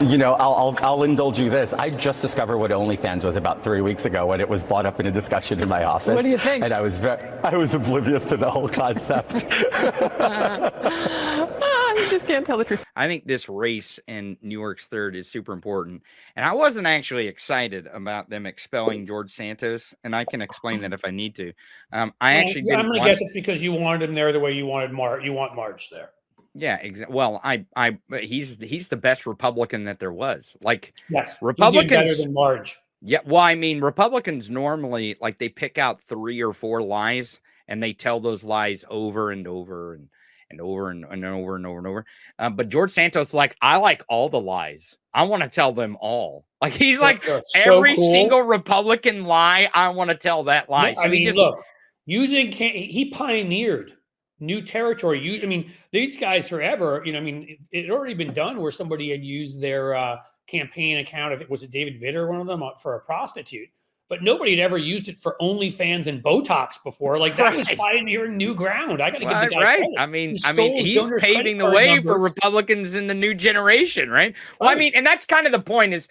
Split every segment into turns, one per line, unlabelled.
You know, I'll indulge you this. I just discovered what OnlyFans was about 3 weeks ago when it was brought up in a discussion in my office.
What do you think?
And I was oblivious to the whole concept.
You just can't tell the truth.
I think this race in New York's third is super important. And I wasn't actually excited about them expelling George Santos. And I can explain that if I need to. I'm going to
guess it's because you wanted him there the way you wanted you want March there.
Yeah, exactly. Well, he's the best Republican that there was. Like,
yes,
Republicans
better than Marge.
Yeah, well, I mean, Republicans normally they pick out 3 or 4 lies and they tell those lies over and over and over and over and over and over. But George Santos, I like all the lies. I want to tell them all. Like he's like every single Republican lie. I want to tell that lie.
No, look, he pioneered new territory. I mean, these guys forever, it had already been done where somebody had used their campaign account. Was it David Vitter, one of them, for a prostitute? But nobody had ever used it for OnlyFans and Botox before. Like that was pioneering new ground. I got to give the guy credit.
I mean, he's paving the way for Republicans in the new generation, right? Well, I mean, and that's kind of the point is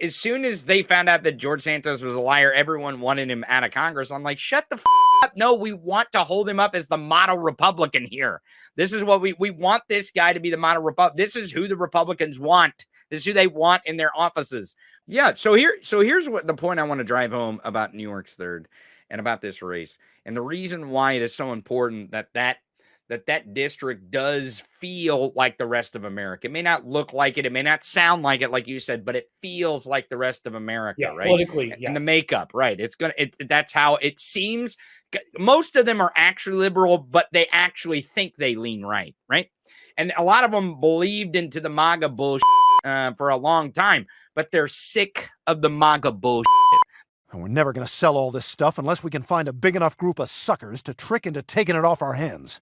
as soon as they found out that George Santos was a liar, everyone wanted him out of Congress. I'm like, shut the up. No, we want to hold him up as the model Republican here. This is what we want this guy to be the model Republican. This is who the Republicans want. This is who they want in their offices. Yeah. So here's what the point I want to drive home about New York's third and about this race. And the reason why it is so important that district does feel like the rest of America. It may not look like it. It may not sound like it, like you said, but it feels like the rest of America, right?
Politically,
and the makeup, right? That's how it seems. Most of them are actually liberal, but they actually think they lean right? And a lot of them believed into the MAGA bullshit for a long time, but they're sick of the MAGA bullshit.
And we're never going to sell all this stuff unless we can find a big enough group of suckers to trick into taking it off our hands.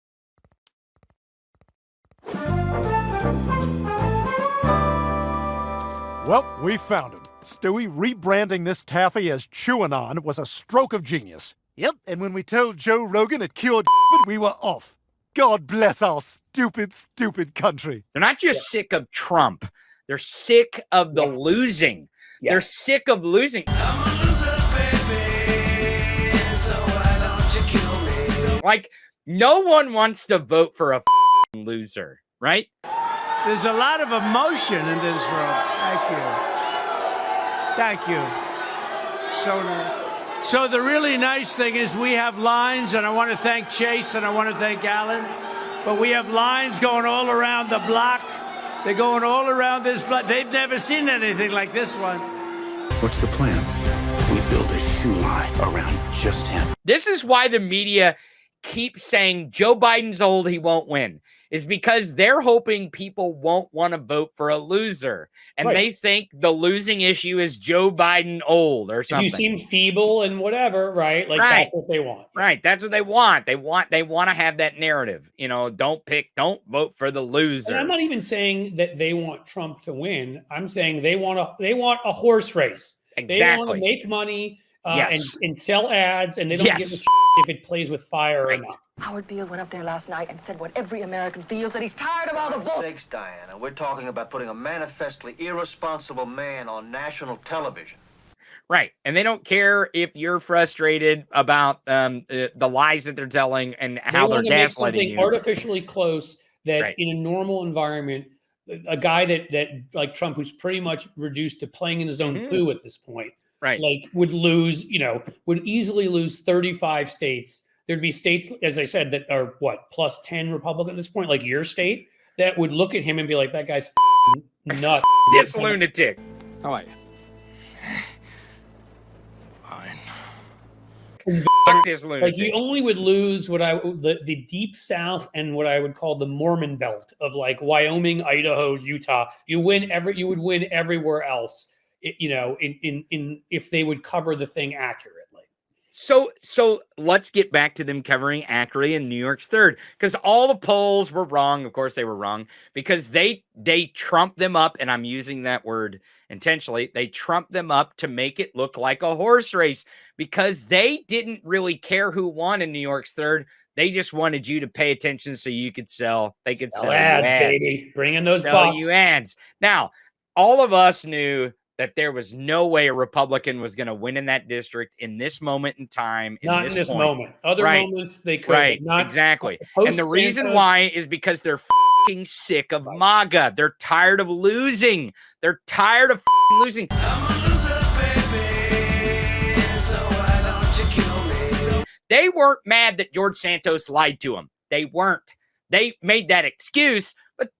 Well, we found him. Stewie, rebranding this taffy as Chewin' was a stroke of genius. Yep, and when we told Joe Rogan it cured we were off. God bless our stupid, stupid country.
They're not just sick of Trump. They're sick of the losing. Yeah. They're sick of losing. I'm a loser, baby, so why don't you kill me? Like, no one wants to vote for a loser, right?
There's a lot of emotion in this room. Thank you. So nice. So the really nice thing is we have lines, and I want to thank Chase and I want to thank Alan, but we have lines going all around the block. They're going all around this block. They've never seen anything like this one.
What's the plan? We build a shoe line around just him.
This is why the media keeps saying Joe Biden's old, he won't win. Is because they're hoping people won't want to vote for a loser. And they think the losing issue is Joe Biden old or something.
You seem feeble and whatever, right? Like that's what they want.
Right. That's what they want. They want to have that narrative. Don't vote for the loser.
And I'm not even saying that they want Trump to win. I'm saying they want a horse race.
Exactly.
They want to make money and sell ads, and they don't give a shit if it plays with fire or not.
Howard Beale went up there last night and said what every American feels, that he's tired of all the bull.
Sakes, Diana, we're talking about putting a manifestly irresponsible man on national television.
Right. And they don't care if you're frustrated about the lies that they're telling and how they're gaslighting you.
Artificially close that in a normal environment, a guy that like Trump, who's pretty much reduced to playing in his own poo at this point, would easily lose 35 states. There'd be states, as I said, that are plus 10 Republican at this point, like your state, that would look at him and be like, that guy's nuts.
This lunatic.
How are you?
Fine. Fuck this lunatic.
Like, you only would lose the deep South and what I would call the Mormon belt of like Wyoming, Idaho, Utah. You would win everywhere else, if they would cover the thing accurately.
So let's get back to them covering accurately in New York's third, because all the polls were wrong. Of course, they were wrong because they trumped them up, and I'm using that word intentionally. They trumped them up to make it look like a horse race because they didn't really care who won in New York's third. They just wanted you to pay attention so you could sell. They could sell
ads,
you ads,
baby. Bring in those
sell
bucks.
you ads. Now, all of us knew that there was no way a Republican was going to win in that district in this moment in time.
Not in this moment. Other moments they could.
Right,
not
exactly. And the reason why is because they're fucking sick of MAGA. They're tired of losing. They're tired of losing. I'm a loser, baby, so why don't you kill me? They weren't mad that George Santos lied to them. They weren't. They made that excuse, but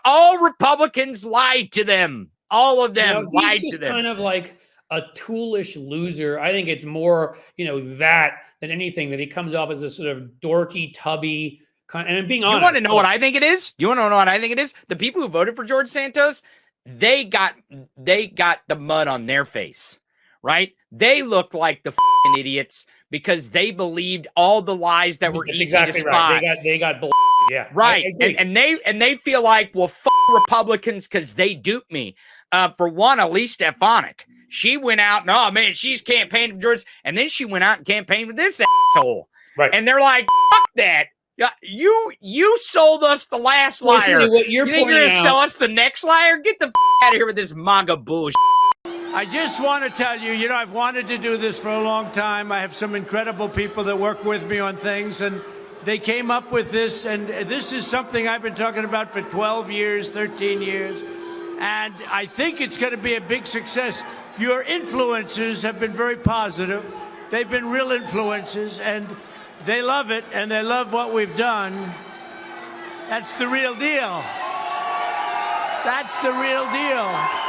all Republicans lied to them. All of them lied to them. He's just
kind of like a toolish loser. I think it's more, that than anything, that he comes off as a sort of dorky, tubby kind. And I'm being honest.
You want to know what I think it is? You want to know what I think it is? The people who voted for George Santos, they got the mud on their face, right? They looked like the fucking idiots because they believed all the lies that were easy to spot.
Right. They got bull. Yeah,
right. And they feel like, well, Republicans because they duped me. For one, Elise Stefanik, she went out and, oh man, she's campaigning for George, and then she went out and campaigned with this asshole.
Right.
And they're like, fuck that. You sold us the last liar.
What you're
you think you're gonna sell us the next liar? Get the out of here with this MAGA bullshit.
I just want to tell you, I've wanted to do this for a long time. I have some incredible people that work with me on things, and they came up with this, and this is something I've been talking about for 12 years, 13 years, and I think it's going to be a big success. Your influencers have been very positive. They've been real influencers, and they love it, and they love what we've done. That's the real deal. That's the real deal.